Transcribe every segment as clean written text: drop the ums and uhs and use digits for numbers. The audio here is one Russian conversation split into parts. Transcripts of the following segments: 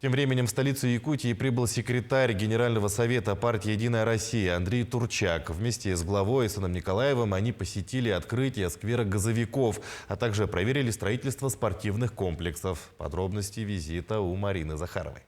Тем временем в столицу Якутии прибыл секретарь Генерального совета партии «Единая Россия» Андрей Турчак. Вместе с главой Исаном Николаевым они посетили открытие сквера газовиков, а также проверили строительство спортивных комплексов. Подробности визита у Марины Захаровой.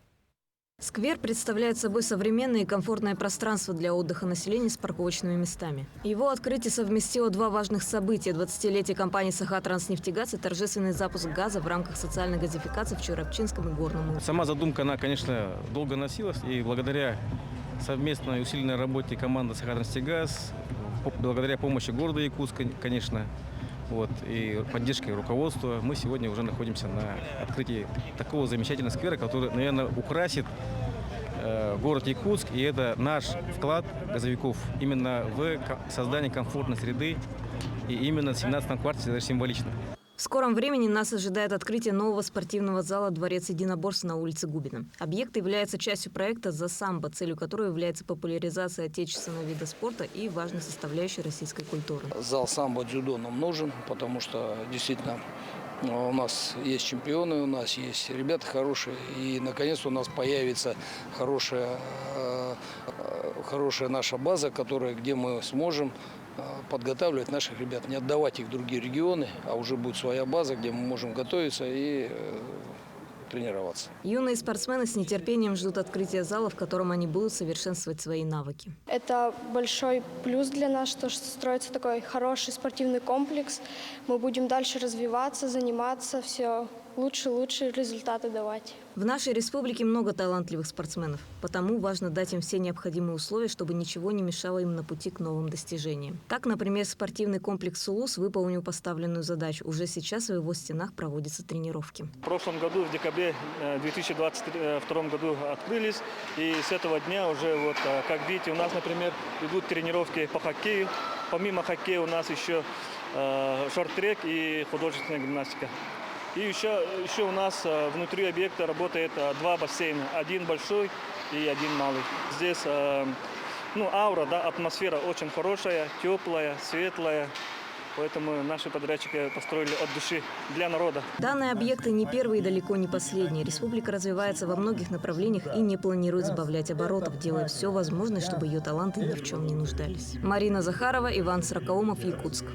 Сквер представляет собой современное и комфортное пространство для отдыха населения с парковочными местами. Его открытие совместило два важных события – 20-летие компании «Сахатранснефтегаз» и торжественный запуск газа в рамках социальной газификации в Чурапчинском и Горном. Сама задумка, она, конечно, долго носилась, и благодаря совместной усиленной работе команды «Сахатранснефтегаз», благодаря помощи города Якутска, конечно, и поддержке руководства, мы сегодня уже находимся на открытии такого замечательного сквера, который, наверное, украсит город Якутск. И это наш вклад газовиков именно в создание комфортной среды. И именно в 17-м квартале это символично. В скором времени нас ожидает открытие нового спортивного зала «Дворец единоборств» на улице Губина. Объект является частью проекта «За самбо», целью которого является популяризация отечественного вида спорта и важной составляющей российской культуры. Зал самбо-дзюдо нам нужен, потому что действительно у нас есть чемпионы, у нас есть ребята хорошие. И наконец-то у нас появится хорошая наша база, где мы сможем подготавливать наших ребят, не отдавать их в другие регионы, а уже будет своя база, где мы можем готовиться и тренироваться. Юные спортсмены с нетерпением ждут открытия зала, в котором они будут совершенствовать свои навыки. Это большой плюс для нас, что строится такой хороший спортивный комплекс. Мы будем дальше развиваться, заниматься, все лучше результаты давать. В нашей республике много талантливых спортсменов, потому важно дать им все необходимые условия, чтобы ничего не мешало им на пути к новым достижениям. Так, например, спортивный комплекс «Сулус» выполнил поставленную задачу. Уже сейчас в его стенах проводятся тренировки. В прошлом году, в декабре 2022 году открылись, и с этого дня уже, как видите, у нас, например, идут тренировки по хоккею. Помимо хоккея у нас еще шорт-трек и художественная гимнастика. И еще у нас внутри объекта работает два бассейна. Один большой и один малый. Здесь аура, атмосфера очень хорошая, теплая, светлая. Поэтому наши подрядчики построили от души для народа. Данные объекты не первые и далеко не последние. Республика развивается во многих направлениях и не планирует сбавлять оборотов, делая все возможное, чтобы ее таланты ни в чем не нуждались. Марина Захарова, Иван Сракаумов, Якутск.